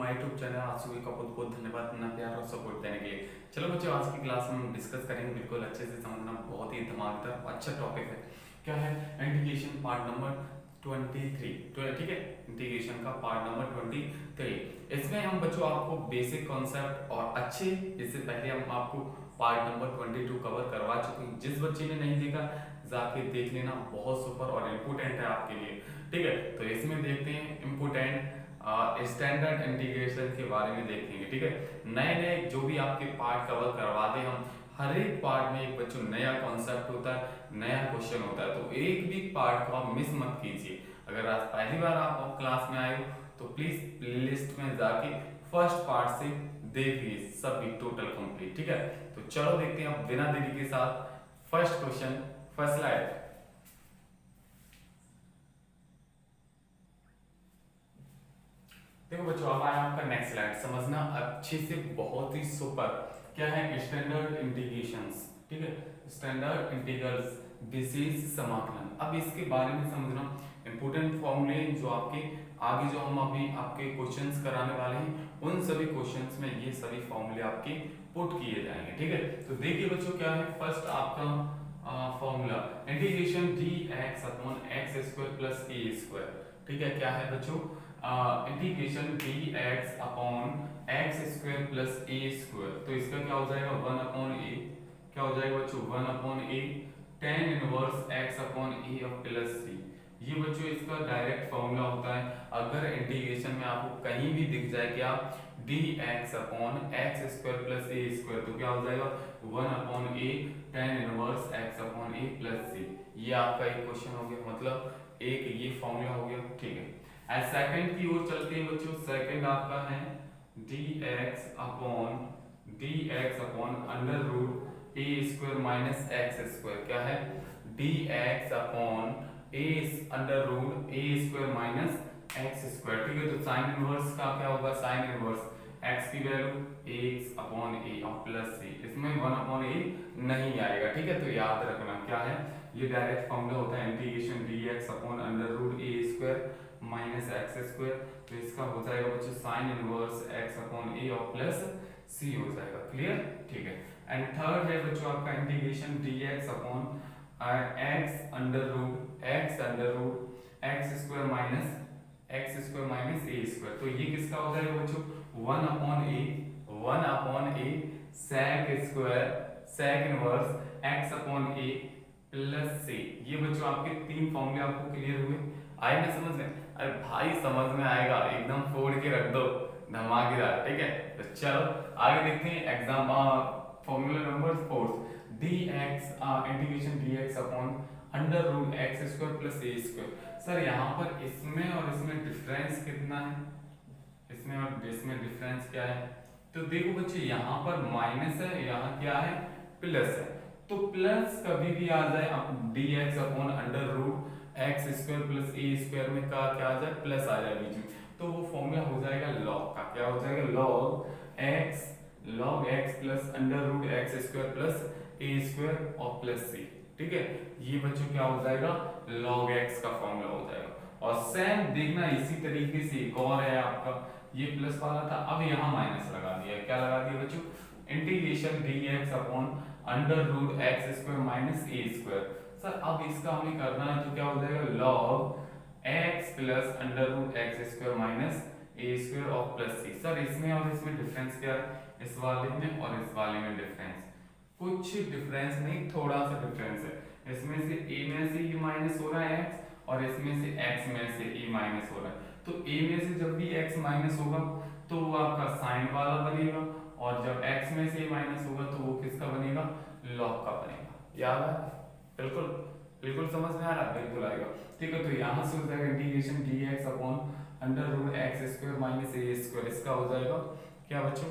My YouTube channel. आप सभी का बहुत बहुत धन्यवाद इतना प्यार और सपोर्ट देने के लिए। चलो बच्चों, आज की क्लास में हम डिस्कस करेंगे, बिल्कुल अच्छे से समझना, बहुत ही धमाकेदार अच्छा टॉपिक है। क्या है? Integration part number 23। तो ठीक है, इंटीग्रेशन का पार्ट नंबर 23। इसमें हम बच्चों आपको बेसिक कॉन्सेप्ट और अच्छे, इससे पहले हम आपको पार्ट नंबर 22 कवर करवा चुके हैं। जिस बच्चे ने नहीं देखा जाके देख लेना, बहुत सुपर और इम्पोर्टेंट है आपके लिए। ठीक है, तो इसमें देखते हैं इम्पोर्टेंट स्टैंडर्ड इंटीग्रेशन के बारे में देखेंगे। ठीक है, नए नए जो भी आपके पार्ट कवर करवाते हम, हर एक पार्ट में एक बच्चों नया कॉन्सेप्ट होता है, नया क्वेश्चन होता है, तो एक भी पार्ट को आप मिस मत कीजिए। अगर आज पहली बार आप क्लास में आए हो तो प्लीज प्लेलिस्ट में जाके फर्स्ट पार्ट से देखिए सभी टोटल कंप्लीट। ठीक है, तो चलो देखते हैं अब बिना देरी के साथ फर्स्ट क्वेश्चन, फर्स्ट स्लाइड। देखो बच्चों, अब आया आपका नेक्स्ट स्लाइड, समझना अच्छे से, बहुत ही सुपर। क्या है? Standard integrations. ठीक है, स्टैंडर्ड इंटीग्रल्स, विशेष समाकलन। अब इसके बारे में समझना, इंपोर्टेंट फॉर्मूले जो आपके आगे जो हम अभी आपके क्वेश्चंस कराने वाले हैं, उन सभी क्वेश्चंस में ये सभी फॉर्मूले आपके पुट किए जाएंगे। ठीक है, तो देखिए बच्चों, क्या है फर्स्ट आपका formula, integration dx upon x square plus a square. ठीक है, क्या है बच्चों? Integration dx upon x square plus a square, तो इसका क्या हो जाएगा? 1 अपॉन ए। क्या हो जाएगा बच्चों? 1 upon a tan inverse x upon a plus c. ये बच्चों इसका डायरेक्ट फॉर्मूला होता है। अगर इंटीग्रेशन में आपको कहीं भी दिख जाए क्या dx upon x square plus a square, तो क्या हो जाएगा? 1 upon a tan inverse x upon a plus c. ये आपका एक क्वेश्चन हो गया, मतलब एक ये फॉर्मूला हो गया। ठीक है, एंड सेकंड की ओर चलते हैं बच्चों। सेकंड आपका है dx upon under root a square minus x square. क्या है? dx upon A under root a square minus x square. ठीक है, तो साइन इनवर्स का क्या होगा? साइन इनवर्स x की वैल्यू x अपॉन ए और प्लस सी। इसमें 1 अपॉन ए नहीं आएगा। ठीक है, तो याद रखना क्या है, ये डायरेक्ट फॉर्मूला होता है integration dx upon under root a square minus x square. तो इसका हो जाएगा बच्चों sine inverse x upon a और प्लस सी हो जाएगा। क्लियर? ठीक है, एंड थर्ड है बच्चों आपका integration dx upon x under root x square minus a square. तो ये किसका हो जाएगा बच्चों? 1 upon a sec inverse x upon a plus c. ये बच्चों आपके तीन फॉर्मूले आपको क्लियर हुए, आए ना समझ में? अरे भाई समझ में आएगा, एकदम फोड़ के रख दो, धमाकेदार। ठीक है, तो चलो आगे देखते हैं exam formula number 4, dx integration dx upon under root x square plus a square. Sir यहाँ पर इसमें और इसमें डिफरेंस कितना है? इसमें और इसमें डिफरेंस क्या है? तो देखो बच्चे, यहाँ पर माइनस है, यहाँ क्या है? प्लस है। तो प्लस कभी भी आ जाए अब dx upon under root x square plus a square में का क्या आ जाए? प्लस आ जाए बीच में, तो वो फॉर्मूला हो जाएगा लॉग का। क्या हो जाएगा? Log x plus under root x square plus a square और प्लस सी। ठीक है, ये बच्चों क्या हो जाएगा? लॉग एक्स का फॉर्मूला हो जाएगा। और सेम देखना इसी तरीके से एक और है आपका, ये प्लस वाला था, अब यहाँ माइनस लगा दिया। क्या लगा दिया बच्चों? Integration dx upon under root x square minus a square. Sir अब इसका हमें करना है, तो क्या हो जाएगा? Log x plus under root x square minus a square और प्लस सी। सर इसमें और इसमें डिफरेंस क्या है? इस वाले में और इस वाले में डिफरेंस कुछ डिफरेंस नहीं, थोड़ा सा डिफरेंस है। इसमें से a में से ये माइनस हो रहा है x, और इसमें से x में से a माइनस हो रहा है। तो a में से जब भी x माइनस होगा तो वो आपका साइन वाला बनेगा, और जब x में से a माइनस होगा तो वो किसका बनेगा? लॉग का बनेगा। याद है? बिल्कुल बिल्कुल समझ में आ रहा है? बिल्कुल आएगा। ठीक है, तो यहाँ से हो जाएगा integration dx upon under root x square minus a square. इसका हो जाएगा क्या बच्चों?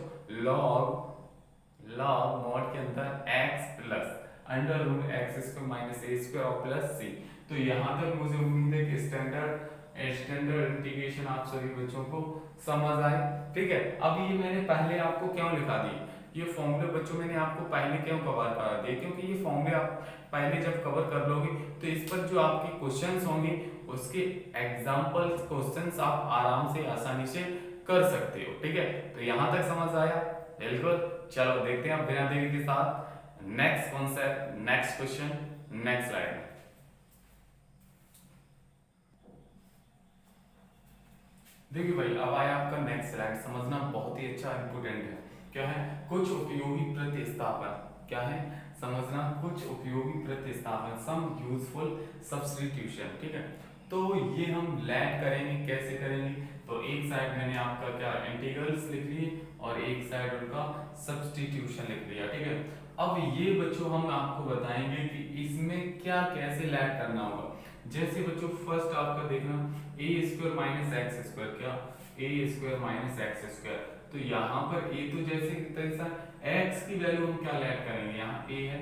लॉग मॉड के अंदर x plus under root x square minus a square और प्लस सी। तो यहाँ तक मुझे उम्मीद है कि स्टैंडर्ड इंटीग्रेशन आप सभी बच्चों को समझ आए। ठीक है, अब ये मैंने पहले आपको क्यों लिखा दी, ये फॉर्मूले बच्चों मैंने आपको पहले क्यों कवर करा दिए? क्योंकि ये फॉर्मूले आप पहले जब कवर कर लोगे तो इस पर जो आपके क्वेश्चंस होंगे उसके एग्जांपल्स क्वेश्चंस आप आराम से आसानी से कर सकते हो। ठीक है, तो यहां तक समझ आया? बिल्कुल। चलो देखते हैं अब बिना देरी के साथ next concept, next question, next slide में। देखिए भाई, अब आया आपका नेक्स्ट स्लाइड। समझना बहुत ही अच्छा इंपोर्टेंट है। क्या है? कुछ उपयोगी प्रतिस्थापन। क्या है? समझना कुछ उपयोगी प्रतिस्थापन, सम यूजफुल सब्स्टिट्यूशन। ठीक है, तो ये हम लैट करेंगे। कैसे करेंगे? तो एक साइड मैंने आपका क्या इंटीग्रल्स लिख लिए और एक साइड उनका सब्स्टिट्यूशन लिख लिया। ठीक है, अब ये बच्चों हम आपको बताएंगे कि इसमें क्या कैसे लैट करना होगा। जैसे बच्चों फर्स्ट आपका देखना ए स्क्वायर माइनस एक्स स्क्वायर। क्या? ए स्क्वायर माइनस एक्स स्क्वायर। तो यहाँ पर ए तो जैसे तैसा एक्स की वैल्यू हम क्या लैट करेंगे, यहाँ ए है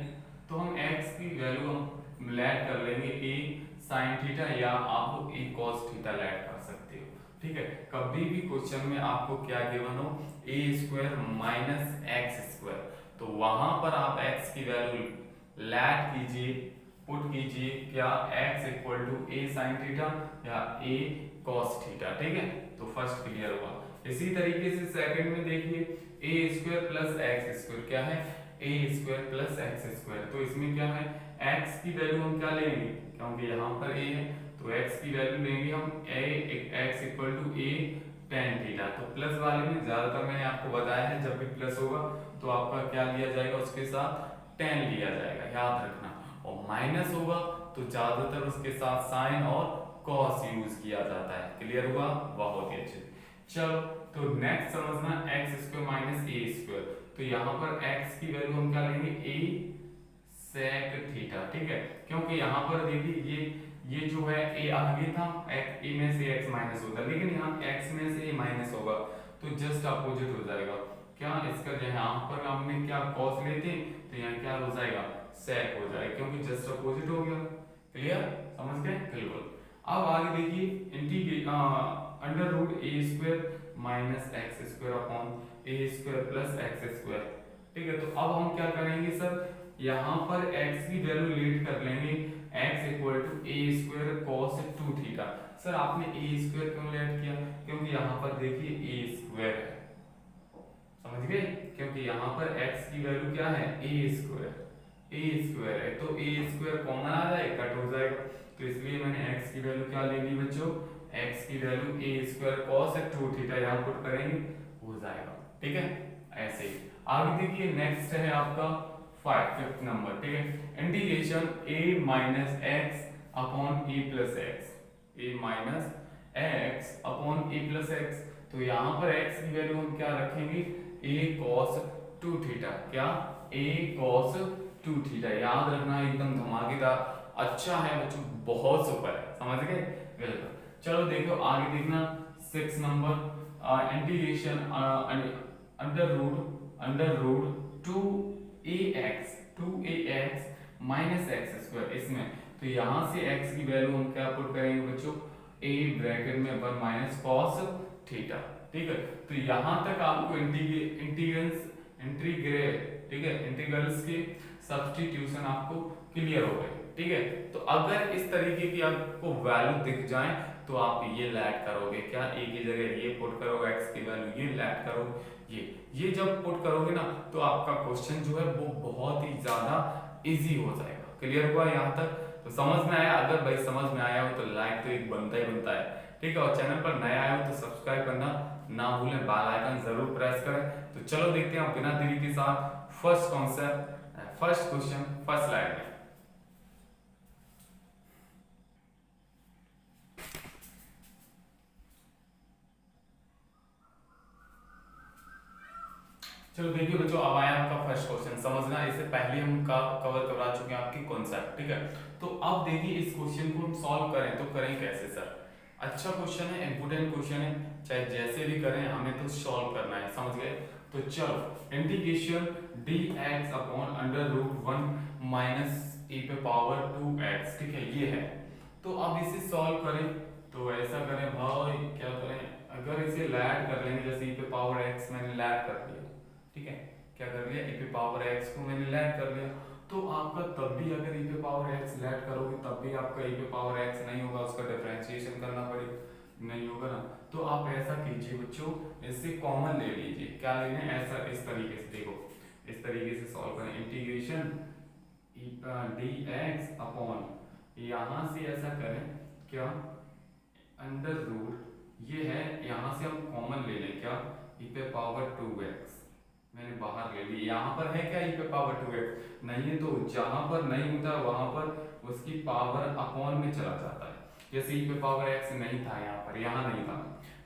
तो हम एक्स की वैल्यू हम लैट कर लेंगे ए साइन थीटा, या आप ए कॉस थीटा लैट कर सकते हो। ठीक है, कभी भी क्वेश्चन में आपको क्या गिवन हो ए स्क्वायर माइनस एक्स स्क्वायर, तो वहां पर आप एक्स की वैल्यू लैट कीजिए, पुट कीजिए क्या x equal to a sine theta या ए कॉस थीटा। ठीक है, तो फर्स्ट क्लियर हुआ। इसी तरीके से सेकंड में देखिए ए स्क्वायर प्लस एक्स स्क्वायर। क्या है? ए स्क्वायर प्लस एक्स स्क्वायर। तो इसमें क्या है, x की वैल्यू हम क्या लेंगे, क्योंकि यहाँ पर a है तो x की वैल्यू लेंगे हम a x equal to a tan theta. तो प्लस वाले में ज्यादातर मैंने आपको बताया है जब भी प्लस होगा तो आपका क्या लिया जाएगा, उसके साथ टेन लिया जाएगा, याद रखना। और माइनस होगा तो ज्यादातर उसके साथ साइन और कॉस यूज किया जाता है। क्लियर हुआ? बहुत ही अच्छे। चलो, तो नेक्स्ट समझना x square minus a square. तो यहाँ पर x की वैल्यू हम क्या लेंगे, ए सेक थीटा। ठीक है, क्योंकि यहाँ पर देखिए ये जो है ए आगे था, ए में से x माइनस होता है, लेकिन यहाँ x में से a माइनस होगा तो जस्ट अपोजिट हो जाएगा। क्या इसका जो यहाँ पर हमने क्या कॉस लेते तो यहाँ क्या हो जाएगा, सेक हो जाएगा, क्योंकि जस्ट अपोजिट हो गया। क्लियर? समझ गए? बिल्कुल। अब आगे देखिए under root a square minus x square upon a square plus x square. ठीक है, तो अब हम क्या करेंगे सर, यहाँ पर x की वैल्यू लेट कर लेंगे x equal to a square cos two theta. Sir आपने ए स्क्वायर क्यों लेट किया, क्योंकि यहाँ पर देखिए ए स्क्वायर है, समझ गए? क्योंकि यहाँ पर x की वैल्यू क्या है, ए स्क्वायर है, तो ए स्क्वायर कॉमन आ जाए, कट हो जाएगा, तो इसलिए मैंने x की वैल्यू क्या ले ली बच्चों, x की वैल्यू ए स्क्वायर कॉस टू थीटा यहाँ पुट करेंगे, हो जाएगा। ठीक है, ऐसे ही आगे देखिए नेक्स्ट है आपका फिफ्थ नंबर। ठीक है, integration a minus x upon a plus x, A minus x upon a plus x. तो यहाँ पर x की वैल्यू हम क्या रखेंगे, a cos टू थीटा। क्या? a cos टू थीटा, याद रखना, एकदम धमाकेदार, अच्छा है बच्चों, बहुत सुपर है, समझ गए? बिल्कुल। चलो देखो आगे देखना 6 number, integration under root two a x minus x square. इसमें तो यहाँ से x की वैल्यू हम क्या पुट करेंगे बच्चों, a ब्रैकेट में 1 माइनस कॉस थीटा। ठीक है, तो यहाँ तक आपको इंटीग्रल्स के सब्स्टिट्यूशन आपको क्लियर हो गए। ठीक है, तो अगर इस तरीके की आपको वैल्यू दिख जाए तो आप ये लैट करोगे, क्या a की जगह ये पुट करोगे, x की वैल्यू ये लैट करोगे, ये जब पुट करोगे ना तो आपका क्वेश्चन जो है वो बहुत ही ज्यादा इजी हो जाएगा। क्लियर हुआ यहाँ तक? तो समझ में आया? अगर भाई समझ में आया हो तो लाइक तो एक बनता ही बनता है। ठीक है, और चैनल पर नया आए हो तो सब्सक्राइब करना ना भूलें, बेल आइकन जरूर प्रेस करें। तो चलो देखते हैं बिना देरी के साथ first concept, first question, first slide में। चलो देखिए बच्चों, अब आया आपका फर्स्ट क्वेश्चन। समझना, इससे पहले हम कवर करा चुके हैं आपकी कॉन्सेप्ट। ठीक है, तो अब देखिए इस क्वेश्चन को हम सॉल्व करें तो करें कैसे सर? अच्छा क्वेश्चन है, इंपोर्टेंट क्वेश्चन है, चाहे जैसे भी करें हमें तो सॉल्व करना है, समझ गए? तो चलो, integration dx upon under root 1 minus e पे पावर 2x। ठीक है, ये है। तो अब इसे सॉल्व करें तो ऐसा करें भाई, क्या करें, अगर इसे लैड कर लेंगे, जैसे e पे पावर x मैंने लैड कर दिया। ठीक है, क्या कर लिया, e पे पावर x को मैंने लैड कर लिया, तो आपका तब भी अगर e पे पावर x लैड करोगे तब भी आपका e पे पावर x नहीं होगा, उसका डिफरेंशिएशन करना पड़ेगा। नहीं होगा ना। तो आप ऐसा कीजिए बच्चों, इससे कॉमन ले लीजिए। क्या लेना है, ऐसा इस तरीके से देखो, इस तरीके से सॉल्व करें। इंटीग्रेशन डी एक्स अपॉन, यहाँ से ऐसा करें क्या, अंडर रूट ये है, यहाँ से हम कॉमन ले लें क्या, ई पे पावर 2x मैंने बाहर ले ली। यहाँ पर है क्या ई पे पावर 2x नहीं है, तो जहाँ पर नहीं होता वहां पर उसकी पावर अपॉन में चला जाता है। जैसे ई पे पावर x नहीं था यहाँ पर, यहाँ नहीं था,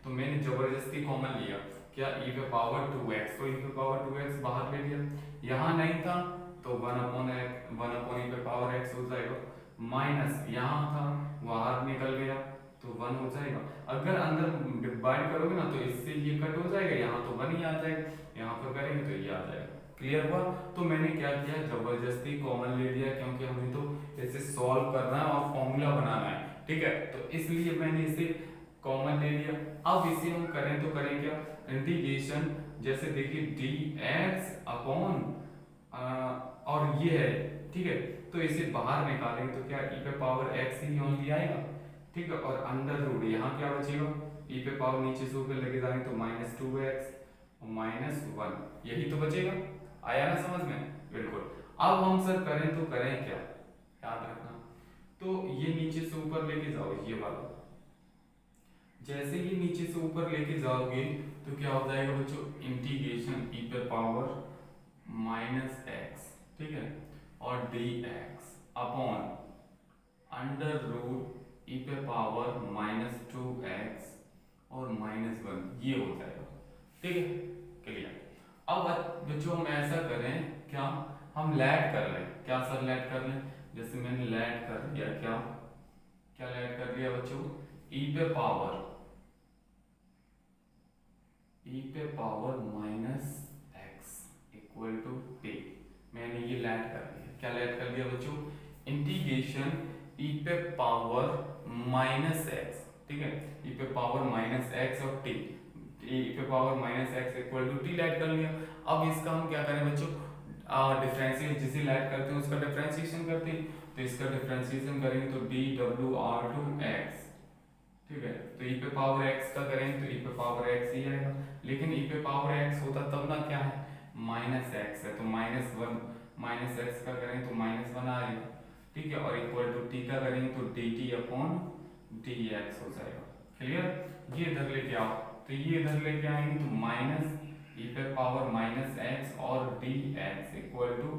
तो मैंने जबरदस्ती कॉमन लिया क्या, ई पे पावर 2x, तो ई पे पावर 2x बाहर ले लिया। यहाँ नहीं था तो 1 अपॉन ई पे पावर x हो जाएगा, माइनस यहाँ था बाहर निकल गया तो 1 हो जाएगा। अगर अंदर डिवाइड करोगे ना तो इससे ये कट हो जाएगा, यहाँ तो 1 ही आ जाएगा, यहाँ पर करेंगे तो ये आ जाएगा। क्लियर हुआ। तो मैंने क्या किया, जबरदस्ती कॉमन ले लिया, क्योंकि हमें तो इसे सॉल्व करना है और फॉर्मूला बनाना है, ठीक है, तो इसलिए मैंने इसे कॉमन ले लिया। अब इसे हम करें तो करें क्या, इंटीग्रेशन, जैसे देखिए डी एक्स अपॉन और ये है, ठीक है, तो इसे बाहर निकालेंगे तो क्या ई पे पावर एक्स ही ओनली आएगा, ठीक है, और अंडर रूट यहाँ क्या बचेगा, ई पे पावर नीचे से ऊपर लेके जाएंगे तो -2x और -1, यही तो बचेगा। आया ना समझ में, बिल्कुल। अब हम सर करें तो करें क्या, याद रखना, तो ये नीचे से ऊपर लेके जाओ, ये वाला जैसे ही नीचे से ऊपर लेके जाओगे तो क्या हो जाएगा बच्चों, इंटीग्रेशन ई पे पावर -x, ठीक है, और dx upon under root e पे पावर -2x और -1, ये हो जाएगा, ठीक है, क्लियर। अब बच्चों हम ऐसा करें क्या, हम लैट कर लें, क्या सर लैट कर लें, जैसे मैंने लैट कर दिया, क्या क्या लैट कर दिया बच्चों, ई पे power -x equal to p, मैंने ये लैट कर दिया। क्या लैट कर दिया बच्चों, इंटीग्रेशन ई पे पावर -x, ठीक है, ई पे पावर -x और t, ई पे power -x equal to t let कर लिया। अब इसका हम क्या करें बच्चों, डिफरेंशिएट, जिसे लैट करते हैं उसका डिफरेंशिएशन करते हैं, तो इसका डिफरेंशिएशन करेंगे तो dwr2x, ठीक है, तो ई पे पावर x का करेंगे तो ई पे पावर x ही आएगा, लेकिन ई पे पावर x होता तब ना, क्या है -x है तो -x का करेंगे तो -1 आएगा, ठीक है, और इक्वल टू t का करेंगे तो dt अपॉन dx हो जाएगा। क्लियर। ये इधर लेके आओ, तो ये इधर लेके आएंगे तो माइनस ई पे पावर -x और dx इक्वल टू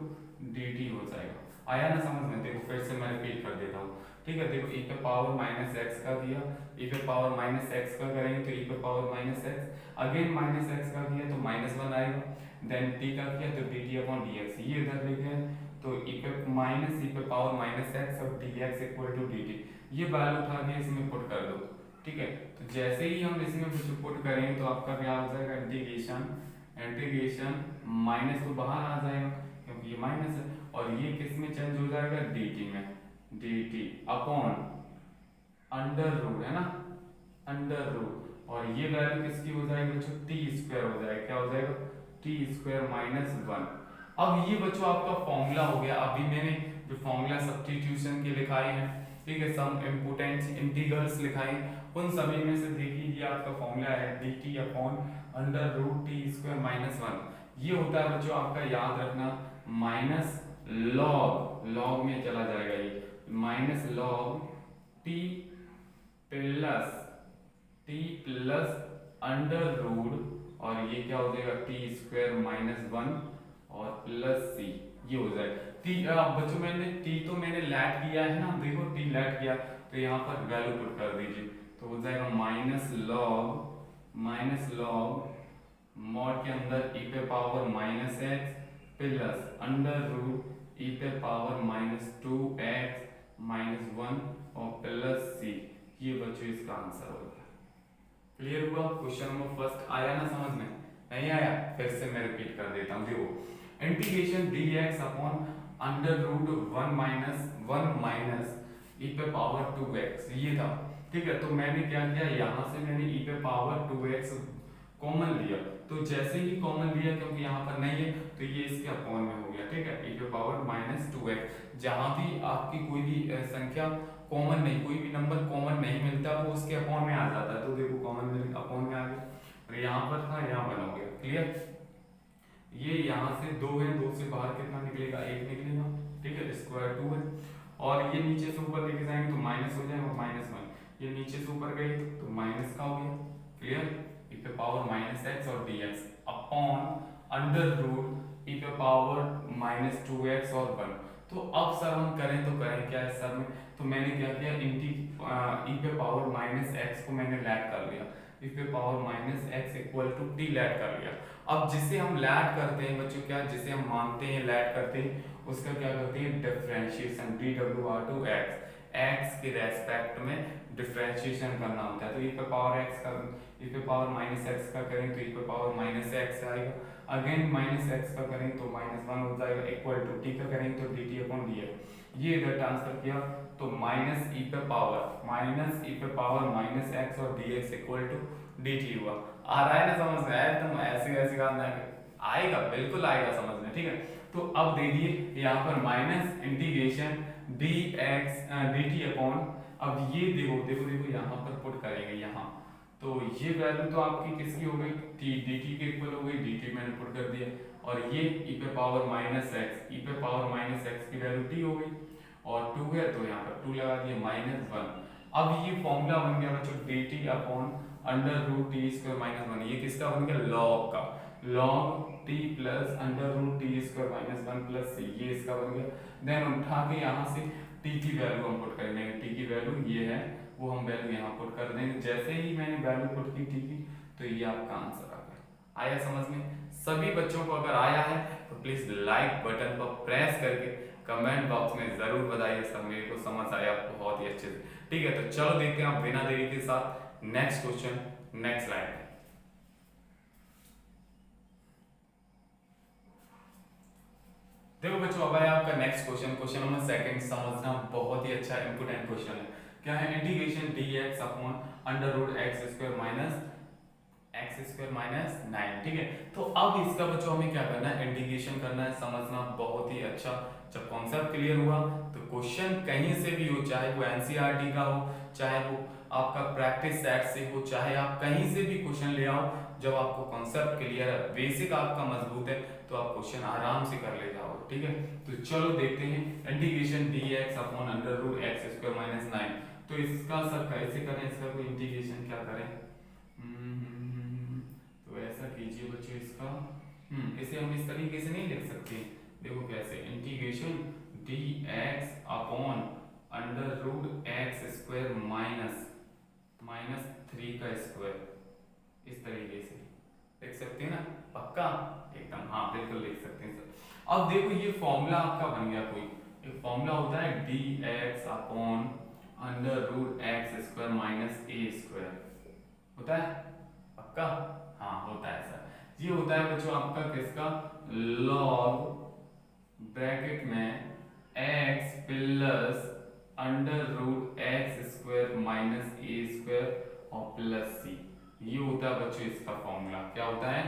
dt हो जाएगा। आया ना समझ में, देखो फिर से मैं रिपीट कर देता हूँ, ठीक है, देखो ई पे पावर -x का दिया, ई पे पावर -x का करेंगे तो ई पे पावर -x, अगेन -x का किया तो -1 आएगा, देन t का किया तो dt अपॉन dx, ये इधर लिखे तो ई पे पावर -x और dx इक्वल टू dt, ये वैल्यू उठा के इसमें पुट कर दो, ठीक है, तो जैसे ही हम इसमें पुट करेंगे तो आपका क्या हो जाएगा, इंटीग्रेशन माइनस तो बाहर आ जाएगा क्योंकि ये माइनस है, और ये किस में चेंज हो जाएगा, dt में, dt अपॉन अंडर रूट, है ना, अंडर रूट, और ये वैल्यू किसकी हो जाएगी बच्चों, t² हो जाएगा, क्या हो जाएगा, t² -1। अब ये बच्चों आपका फॉर्मूला हो गया। अभी मैंने जो फॉर्मूला सब्स्टिट्यूशन के लिखाए हैं, ठीक है, सम इम्पोर्टेंट इंटीग्रल्स लिखाए, उन सभी में से देखिए ये आपका फॉर्मूला है dt upon under root t² -1, ये होता है बच्चों आपका, याद रखना, माइनस लॉग में चला जाएगा, ये minus log t plus under root, और ये क्या हो जाएगा, t² -1 और प्लस c, ये हो जाएगा t। बच्चों मैंने t तो मैंने लैट किया है ना, देखो t लैट किया तो यहाँ पर वैल्यू पुट कर दीजिए, तो हो जाएगा माइनस लॉग मॉड के अंदर ई पे power -x plus under root e पे पावर -2x -1 और प्लस c, ये बच्चों इसका आंसर होगा। क्लियर हुआ। क्वेश्चन नंबर फर्स्ट आया ना समझ में, नहीं आया फिर से मैं रिपीट कर देता हूँ, देखो integration dx upon under root 1 minus e पे पावर 2x, ये था, ठीक है, तो मैंने क्या किया, यहाँ से मैंने ई पे पावर 2x कॉमन लिया, तो जैसे ही कॉमन लिया क्योंकि यहाँ पर नहीं है तो ये इसके अपॉन में हो गया, ठीक है, ई पे पावर -2x, जहाँ भी आपकी कोई भी संख्या कॉमन नहीं, कोई भी नंबर कॉमन नहीं मिलता, वो उसके अपॉन में आ जाता है। तो देखो कॉमन में अपॉन में आ गया, और यहाँ पर था, यहाँ 1 हो गया। क्लियर? ये यहाँ से 2 है, 2 से बाहर कितना निकलेगा, 1 निकलेगा। ठीक है, स्क्वायर 2 है, और ये नीचे से ऊपर लेके जाएंगे तो माइनस हो जाएगा, -1। ये नीचे से ऊपर गई तो माइनस का हो गया। क्लियर? e पे पावर -x और dx upon under root e पे पावर -2x और 1। तो अब सर हम करें तो करें क्या है सर में, तो मैंने क्या किया, e पे पावर -x को मैंने लैट कर लिया, e पे power -x equal to t let कर लिया। अब जिसे हम लैट करते हैं बच्चों, क्या जिसे हम मानते हैं लैट करते हैं, उसका क्या करते हैं, डिफरेंशिएशन, dw/x, x के रेस्पेक्ट में डिफरेंशिएशन करना होता है। तो e पे पावर x का, e पे पावर -x का करें तो e पे पावर -x आएगा, अगेन -x का करें तो -1 हो जाएगा, इक्वल टू t का करें तो dt/dx। ये इधर ट्रांसफर किया तो -e पे पावर -x और dx इक्वल टू dt हुआ। आ रहा है ना समझ में? एकदम ऐसे ऐसे काम आएगा, बिल्कुल आएगा समझ में। ठीक है, तो अब देखिए यहाँ पर minus integration dx dt upon, अब ये देखो यहाँ पर पुट करेंगे यहाँ, तो ये वैल्यू तो आपकी किसकी हो गई, dt के इक्वल हो गई, dt मैंने पुट कर दिया, और ये e पे पावर -x, e पे पावर -x की वैल्यू t हो गई, और 2 है तो यहाँ पर 2 लगा दिए, -1। अब ये फॉर्मूला बन गया बच्चों dt upon under root t square -1। ये किसका बन गया, लॉग का, log t plus under root t square -1 plus c, ये इसका बन गया। देन उठा के यहाँ से t की वैल्यू हम पुट कर देंगे, t की वैल्यू ये है, वो हम वैल्यू यहाँ पुट कर देंगे। जैसे ही मैंने वैल्यू पुट की t की, तो ये आपका आंसर आ गया। आया समझ में? सभी बच्चों को अगर आया है तो प्लीज लाइक बटन पर प्रेस करके कमेंट बॉक्स में जरूर बताइए सर मेरे को समझ आया बहुत ही अच्छे से। ठीक है, तो चलो देखते हैं आप बिना देरी के साथ नेक्स्ट क्वेश्चन, नेक्स्ट स्लाइड। देखो बच्चों, अब है आपका नेक्स्ट क्वेश्चन, क्वेश्चन नंबर 2। समझना बहुत ही अच्छा इंपोर्टेंट क्वेश्चन है। क्या है, integration dx upon under root x square -9। ठीक है, तो अब इसका बच्चों हमें क्या करना है, इंटीग्रेशन करना है। समझना बहुत ही अच्छा, जब कॉन्सेप्ट क्लियर हुआ तो क्वेश्चन कहीं से भी हो, चाहे वो एनसीईआरटी का हो, चाहे वो आपका प्रैक्टिस सेट से हो, चाहे आप कहीं से भी क्वेश्चन ले आओ, जब आपको कॉन्सेप्ट क्लियर है, बेसिक आपका मजबूत है, तो आप क्वेश्चन आराम से कर ले जाओ। ठीक है, तो चलो देखते हैं integration dx upon under root x square -9। तो इसका सर कैसे करें, इसका कोई इंटीग्रेशन क्या करें, तो ऐसा कीजिए बच्चों, इसका इसे हम इस तरीके से नहीं लिख सकते। देखो कैसे, integration dx upon under root x square -3 का स्क्वायर, इस तरीके से लिख सकते हैं ना, पक्का एकदम, हाँ बिल्कुल लिख सकते हैं सर। अब देखो ये फॉर्मूला आपका बन गया, कोई एक फॉर्मूला होता है dx upon under root x square -a square, होता है पक्का, हाँ होता है सर। ये होता है बच्चों आपका किसका, log ब्रैकेट में x plus under root x square -a square और प्लस c। ये होता है बच्चों इसका फॉर्मूला, क्या होता है,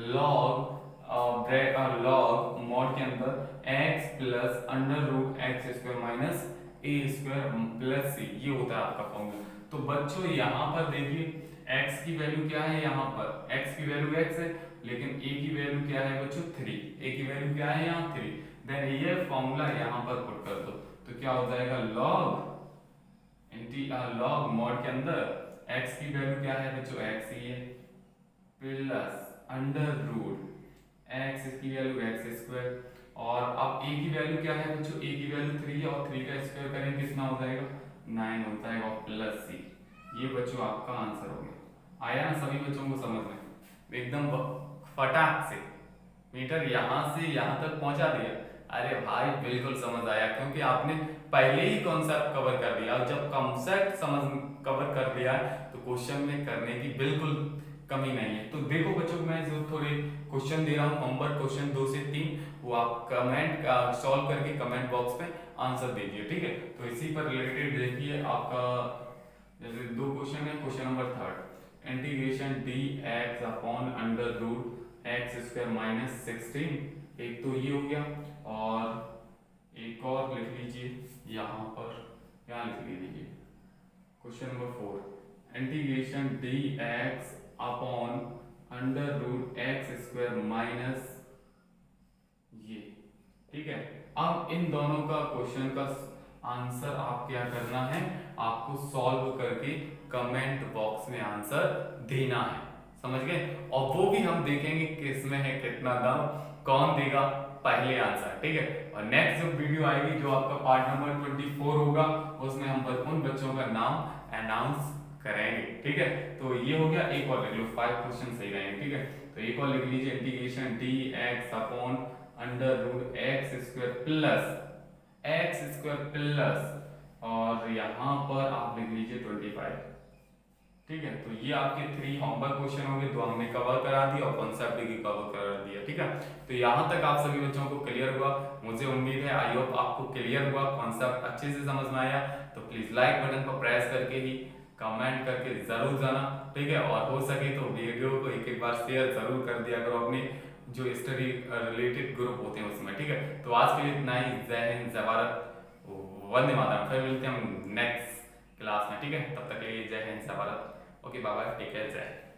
log log मॉड के अंदर x plus under root x square -a square plus c, ये होता है आपका फॉर्मूला। तो बच्चों यहाँ पर देखिए x की वैल्यू क्या है, यहाँ पर x की वैल्यू x है, लेकिन a की वैल्यू क्या है बच्चों 3, a की वैल्यू क्या है यहाँ 3। देन ये फॉर्मूला यहाँ पर पुट कर दो, तो क्या हो जाएगा, log मॉड के अंदर x की वैल्यू क्या है बच्चों, x ही है, प्लस अंडर रूट x की वैल्यू x स्क्वायर, और अब a की वैल्यू क्या है बच्चों, a की वैल्यू 3 है, और 3 का स्क्वायर करेंगे कितना हो जाएगा, 9 हो जाएगा, और प्लस c। ये बच्चों आपका आंसर हो गया। आया ना सभी बच्चों को समझ में, एकदम फटाक से मीटर यहाँ से यहाँ तक पहुंचा दिया। अरे भाई बिल्कुल समझ आया, क्योंकि आपने पहले ही कॉन्सेप्ट कवर कर दिया, और जब कॉन्सेप्ट समझ कवर कर दिया तो क्वेश्चन में करने की बिल्कुल कमी नहीं है। तो देखो बच्चों, मैं जो थोड़े क्वेश्चन दे रहा हूँ, होमवर्क क्वेश्चन 2 से 3, वो आप कमेंट सॉल्व करके कमेंट बॉक्स में आंसर दीजिए। ठीक है, तो इसी पर रिलेटेड देखिए आपका जैसे 2 क्वेश्चन है। Question number 3, integration dx upon under root x square -16, एक तो ये हो गया, और एक और लिख लीजिए यहाँ पर यहाँ लिख लीजिए question number 4, integration d x upon under root x square minus ये, ठीक है। अब इन दोनों का क्वेश्चन का आंसर आप क्या करना है, आपको सॉल्व करके कमेंट बॉक्स में आंसर देना है, समझ गए। और वो भी हम देखेंगे किसमें है कितना दम, कौन देगा पहले आंसर, ठीक है। और नेक्स्ट जो वीडियो आएगी जो आपका पार्ट नंबर 24 होगा, उसमें हम उन बच्चों का नाम अनाउंस करेंगे, ठीक है। तो ये हो गया, एक और लिख लो, 5 क्वेश्चन सही रहेंगे, ठीक है। तो एक और लिख लीजिए, integration d x upon under root x square plus और यहाँ पर आप लिख लीजिए 25, ठीक है। तो ये आपके 3 होमवर्क क्वेश्चन होंगे, तो हमने कवर करा दिया और कॉन्सेप्ट भी कवर करा दिया, ठीक है। तो यहाँ तक आप सभी बच्चों को क्लियर हुआ, मुझे उम्मीद है, आई होप आपको क्लियर हुआ, कॉन्सेप्ट अच्छे से समझ में आया। तो प्लीज लाइक बटन पर प्रेस करके ही कमेंट करके जरूर जाना, ठीक है। और हो सके तो वीडियो को एक बार शेयर जरूर कर दिया करो अपने जो स्टडी रिलेटेड ग्रुप होते हैं उसमें, ठीक है। तो आज के लिए इतना ही। जय हिंद, जय भारत, वंदे मातरम। फिर मिलते हैं हम नेक्स्ट क्लास में, ठीक है। तब तक के लिए जय हिंद, जय Bharat. Okay, bye bye, take care, जय।